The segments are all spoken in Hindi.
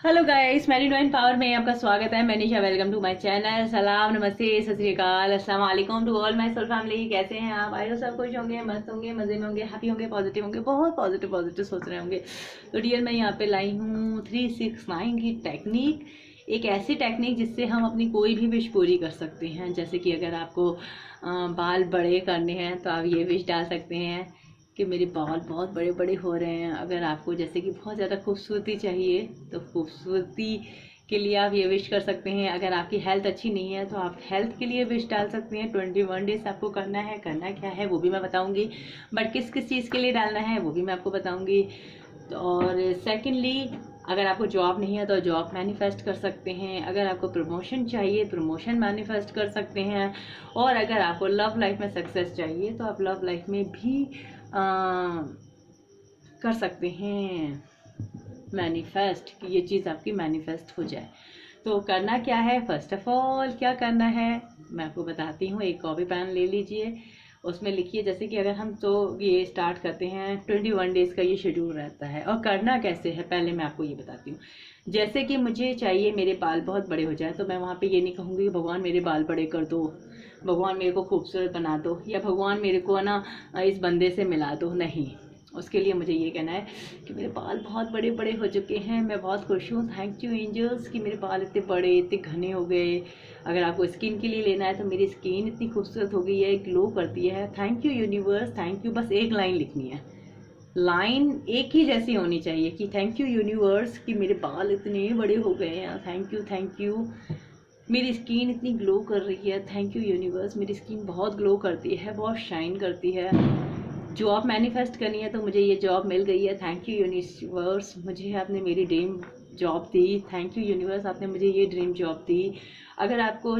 हेलो गाइस, मैरी डॉइन पावर में आपका स्वागत है। मैं Nisha, welcome to my channel. सलाम, नमस्ते, सत श्री अकाल, अस्सलाम वालेकुम to all my soul family. कैसे हैं आप? आई हो सब खुश होंगे, मस्त होंगे, मजे में होंगे, हैप्पी होंगे, पॉजिटिव होंगे, बहुत पॉजिटिव पॉजिटिव सोच रहे होंगे। तो डियर, मैं यहाँ पे लाई हूँ 369 की टेक्निक। एक ऐसी टेक्निक जिससे हम अपनी कोई भी विश पूरी कर सकते हैं। जैसे कि अगर आपको बाल बड़े करने हैं तो आप ये विश डाल सकते हैं कि मेरे बाल बहुत बड़े बड़े हो रहे हैं। अगर आपको जैसे कि बहुत ज़्यादा खूबसूरती चाहिए तो खूबसूरती के लिए आप ये विश कर सकते हैं। अगर आपकी हेल्थ अच्छी नहीं है तो आप हेल्थ के लिए विश डाल सकते हैं। 21 डेज आपको करना है। करना क्या है वो भी मैं बताऊंगी, बट किस किस चीज़ के लिए डालना है वो भी मैं आपको बताऊंगी। तो और सेकेंडली, अगर आपको जॉब नहीं है तो जॉब मैनिफेस्ट कर सकते हैं। अगर आपको प्रमोशन चाहिए, प्रमोशन मैनिफेस्ट कर सकते हैं। और अगर आपको लव लाइफ में सक्सेस चाहिए तो आप लव लाइफ में भी कर सकते हैं मैनिफेस्ट, कि ये चीज़ आपकी मैनिफेस्ट हो जाए। तो करना क्या है, फर्स्ट ऑफ ऑल क्या करना है मैं आपको बताती हूँ। एक कॉपी पेन ले लीजिए, उसमें लिखिए। जैसे कि अगर हम तो ये स्टार्ट करते हैं, 21 डेज़ का ये शेड्यूल रहता है। और करना कैसे है पहले मैं आपको ये बताती हूँ। जैसे कि मुझे चाहिए मेरे बाल बहुत बड़े हो जाए, तो मैं वहाँ पे ये नहीं कहूँगी भगवान मेरे बाल बड़े कर दो, भगवान मेरे को खूबसूरत बना दो, या भगवान मेरे को ना इस बंदे से मिला दो। नहीं, उसके लिए मुझे ये कहना है कि मेरे बाल बहुत बड़े बड़े हो चुके हैं, मैं बहुत खुश हूँ। थैंक यू एंजल्स कि मेरे बाल इतने बड़े, इतने घने हो गए। अगर आपको स्किन के लिए लेना है तो मेरी स्किन इतनी खूबसूरत हो गई है, ग्लो करती है। Thank you universe, thank you. बस एक लाइन लिखनी है, लाइन एक ही जैसी होनी चाहिए कि थैंक यू यूनिवर्स कि मेरे बाल इतने बड़े हो गए हैं। Thank you, thank you. मेरी स्किन इतनी ग्लो कर रही है। थैंक यू यूनिवर्स, मेरी स्किन बहुत ग्लो करती है, बहुत शाइन करती है। जॉब मैनिफेस्ट करनी है तो मुझे ये जॉब मिल गई है। थैंक यू यूनिवर्स, मुझे आपने मेरी dream job the. Thank you universe, आपने मुझे ये ड्रीम जॉब दी। अगर आपको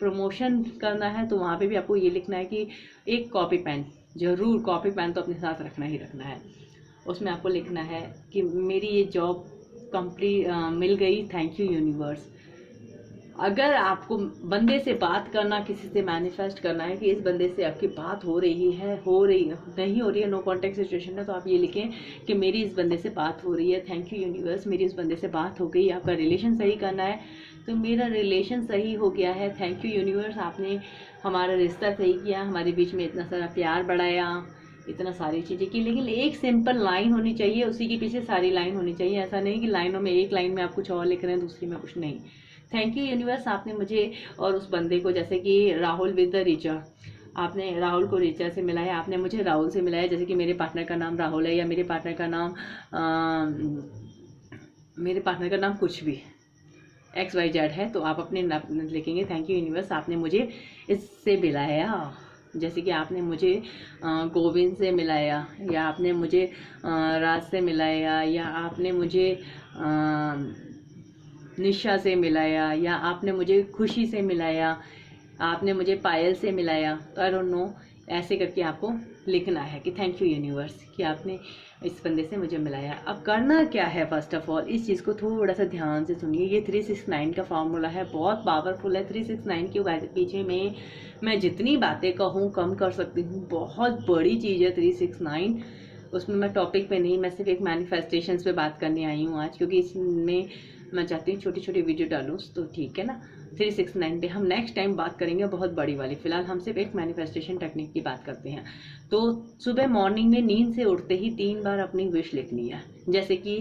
प्रमोशन करना है तो वहाँ पे भी आपको ये लिखना है कि एक कॉपी पेन, ज़रूर कॉपी पेन तो अपने साथ रखना ही रखना है। उसमें आपको लिखना है कि मेरी ये जॉब कंप्लीट मिल गई। Thank you universe. अगर आपको बंदे से बात करना, किसी से मैनिफेस्ट करना है कि इस बंदे से आपकी बात हो रही है, नहीं हो रही है, नो कॉन्टेक्ट सिचुएशन है, तो आप ये लिखें कि मेरी इस बंदे से बात हो रही है। थैंक यू यूनिवर्स, मेरी इस बंदे से बात हो गई। आपका रिलेशन सही करना है तो मेरा रिलेशन सही हो गया है। थैंक यू यूनिवर्स, आपने हमारा रिश्ता सही किया, हमारे बीच में इतना सारा प्यार बढ़ाया, इतना सारी चीज़ें की। लेकिन एक सिंपल लाइन होनी चाहिए, उसी के पीछे सारी लाइन होनी चाहिए। ऐसा नहीं कि लाइनों में, एक लाइन में आप कुछ और लिख रहे हैं, दूसरी में कुछ नहीं। थैंक यू यूनिवर्स, आपने मुझे और उस बंदे को, जैसे कि राहुल विद द रिचा, आपने राहुल को रिचा से मिलाया, आपने मुझे राहुल से मिलाया। जैसे कि मेरे पार्टनर का नाम राहुल है, या मेरे पार्टनर का नाम कुछ भी XYZ है, तो आप अपने नाम लिखेंगे। थैंक यू यूनिवर्स, आपने मुझे इससे मिलाया। जैसे कि आपने मुझे गोविंद से मिलाया, या आपने मुझे राज से मिलाया, या आपने मुझे निशा से मिलाया, या आपने मुझे खुशी से मिलाया, आपने मुझे पायल से मिलाया। तो आई डोंट नो, ऐसे करके आपको लिखना है कि थैंक यू यूनिवर्स कि आपने इस बंदे से मुझे मिलाया। अब करना क्या है, फर्स्ट ऑफ ऑल इस चीज़ को थोड़ा सा ध्यान से सुनिए। ये 369 का फार्मूला है, बहुत पावरफुल है। 369 के पीछे में मैं जितनी बातें कहूँ कम कर सकती हूँ। बहुत बड़ी चीज़ है 369। उसमें मैं टॉपिक पे नहीं, मैं सिर्फ एक मैनिफेस्टेशंस पे बात करने आई हूँ आज, क्योंकि इसमें मैं चाहती हूँ छोटी छोटी वीडियो डालूँ, तो ठीक है ना। 369 पे हम नेक्स्ट टाइम बात करेंगे बहुत बड़ी वाली। फिलहाल हम सिर्फ एक मैनिफेस्टेशन टेक्निक की बात करते हैं। तो सुबह मॉर्निंग में नींद से उठते ही 3 बार अपनी विश लिखनी है। जैसे कि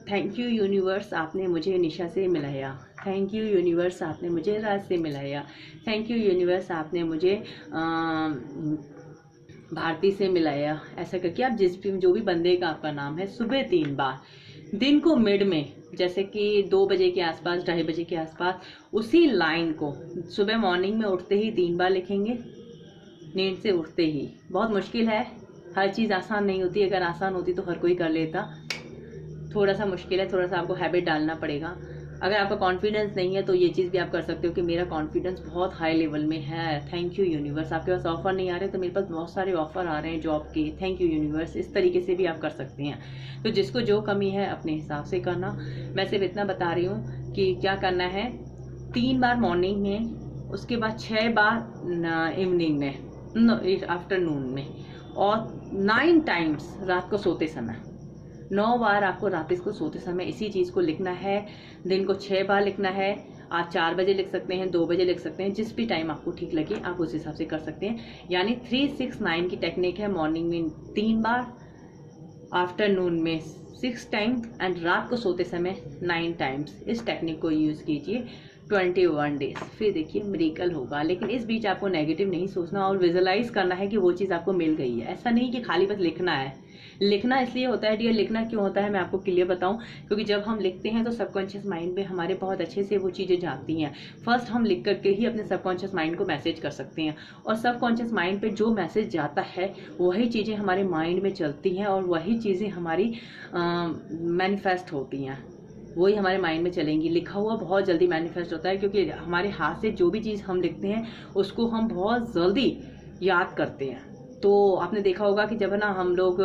थैंक यू यूनिवर्स, आपने मुझे निशा से मिलाया। थैंक यू यूनिवर्स, आपने मुझे राज से मिलाया। थैंक यू यूनिवर्स, आपने मुझे भारती से मिलाया। ऐसा करके आप जो भी बंदे का आपका नाम है, सुबह 3 बार, दिन को मिड में, जैसे कि 2 बजे के आसपास, 2:30 बजे के आसपास, उसी लाइन को सुबह मॉर्निंग में उठते ही 3 बार लिखेंगे, नींद से उठते ही। बहुत मुश्किल है, हर चीज़ आसान नहीं होती। अगर आसान होती तो हर कोई कर लेता। थोड़ा सा मुश्किल है, थोड़ा सा आपको हैबिट डालना पड़ेगा। अगर आपका कॉन्फिडेंस नहीं है तो ये चीज़ भी आप कर सकते हो कि मेरा कॉन्फिडेंस बहुत हाई लेवल में है। थैंक यू यूनिवर्स, आपके पास ऑफर नहीं आ रहे तो मेरे पास बहुत सारे ऑफर आ रहे हैं जॉब के। थैंक यू यूनिवर्स, इस तरीके से भी आप कर सकते हैं। तो जिसको जो कमी है अपने हिसाब से करना। मैं सिर्फ इतना बता रही हूँ कि क्या करना है। 3 बार मॉर्निंग में, उसके बाद 6 बार इवनिंग में, आफ्टरनून में, और 9 टाइम्स रात को सोते समय। 9 बार आपको रात को सोते समय इसी चीज़ को लिखना है। दिन को 6 बार लिखना है। आप 4 बजे लिख सकते हैं, 2 बजे लिख सकते हैं, जिस भी टाइम आपको ठीक लगे आप उस हिसाब से कर सकते हैं। यानी 3-6-9 की टेक्निक है। मॉर्निंग में 3 बार, आफ्टरनून में 6 टाइम्स एंड रात को सोते समय 9 टाइम्स। इस टेक्निक को यूज़ कीजिए 21 डेज, फिर देखिए मिरेकल होगा। लेकिन इस बीच आपको नेगेटिव नहीं सोचना और विजुलाइज करना है कि वो चीज़ आपको मिल गई है। ऐसा नहीं कि खाली बस लिखना है। लिखना इसलिए होता है डियर, लिखना क्यों होता है मैं आपको क्लियर बताऊं, क्योंकि जब हम लिखते हैं तो सबकॉन्शियस माइंड में हमारे बहुत अच्छे से वो चीज़ें जाती हैं। फर्स्ट हम लिख करके ही अपने सबकॉन्शियस माइंड को मैसेज कर सकते हैं, और सबकॉन्शियस माइंड पे जो मैसेज जाता है वही चीज़ें हमारे माइंड में चलती हैं, और वही चीज़ें हमारी मैनिफेस्ट होती हैं, वही हमारे माइंड में चलेंगी। लिखा हुआ बहुत जल्दी मैनिफेस्ट होता है, क्योंकि हमारे हाथ से जो भी चीज़ हम लिखते हैं उसको हम बहुत जल्दी याद करते हैं। तो आपने देखा होगा कि जब है ना हम लोग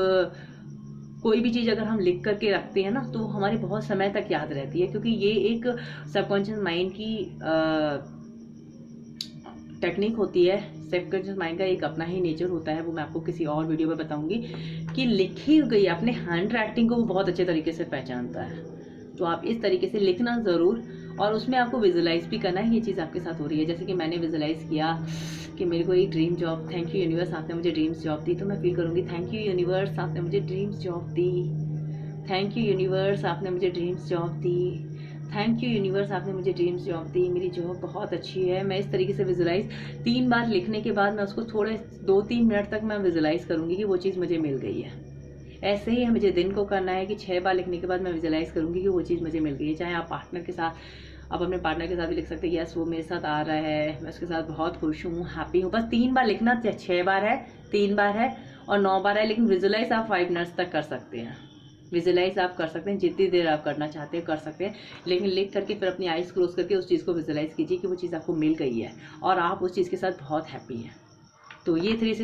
कोई भी चीज़ अगर हम लिख करके रखते हैं ना तो हमारे बहुत समय तक याद रहती है, क्योंकि ये एक सबकॉन्शियस माइंड की टेक्निक होती है। सबकॉन्शियस माइंड का एक अपना ही नेचर होता है, वो मैं आपको किसी और वीडियो में बताऊंगी कि लिखी गई अपने हैंड राइटिंग को वो बहुत अच्छे तरीके से पहचानता है। तो आप इस तरीके से लिखना ज़रूर, और उसमें आपको विजुलाइज भी करना है ये चीज़ आपके साथ हो रही है। जैसे कि मैंने विजुलाइज किया कि मेरे को एक dream job, thank you universe आपने मुझे ड्रीम्स जॉब दी, तो मैं फील करूँगी थैंक यू यूनिवर्स आपने मुझे dreams job the, thank you universe आपने मुझे dreams job the, thank you universe आपने मुझे ड्रीम्स जॉब दी, मेरी जॉब बहुत अच्छी है। मैं इस तरीके से विजुलाइज 3 बार लिखने के बाद मैं उसको थोड़े 2-3 मिनट तक मैं विजुलाइज करूँगी कि वो चीज़ मुझे मिल गई है। ऐसे ही मुझे दिन को करना है कि 6 बार लिखने के बाद मैं विजुलाइज करूँगी कि वो चीज़ मुझे मिल गई है। चाहे आप पार्टनर के साथ, आप अपने पार्टनर के साथ भी लिख सकते हैं, यस वो मेरे साथ आ रहा है, मैं उसके साथ बहुत खुश हूँ, हैप्पी हूँ। बस 3 बार लिखना, 6 बार है, 3 बार है और 9 बार है। लेकिन विजुलाइज आप 5 मिनट्स तक कर सकते हैं। विजुलाइज आप कर सकते हैं, जितनी देर आप करना चाहते हैं कर सकते हैं, लेकिन लिख करके फिर अपनी आइज़ क्लोज करके उस चीज़ को विजुलाइज कीजिए कि वो चीज़ आपको मिल गई है और आप उस चीज़ के साथ बहुत हैप्पी हैं। तो ये 3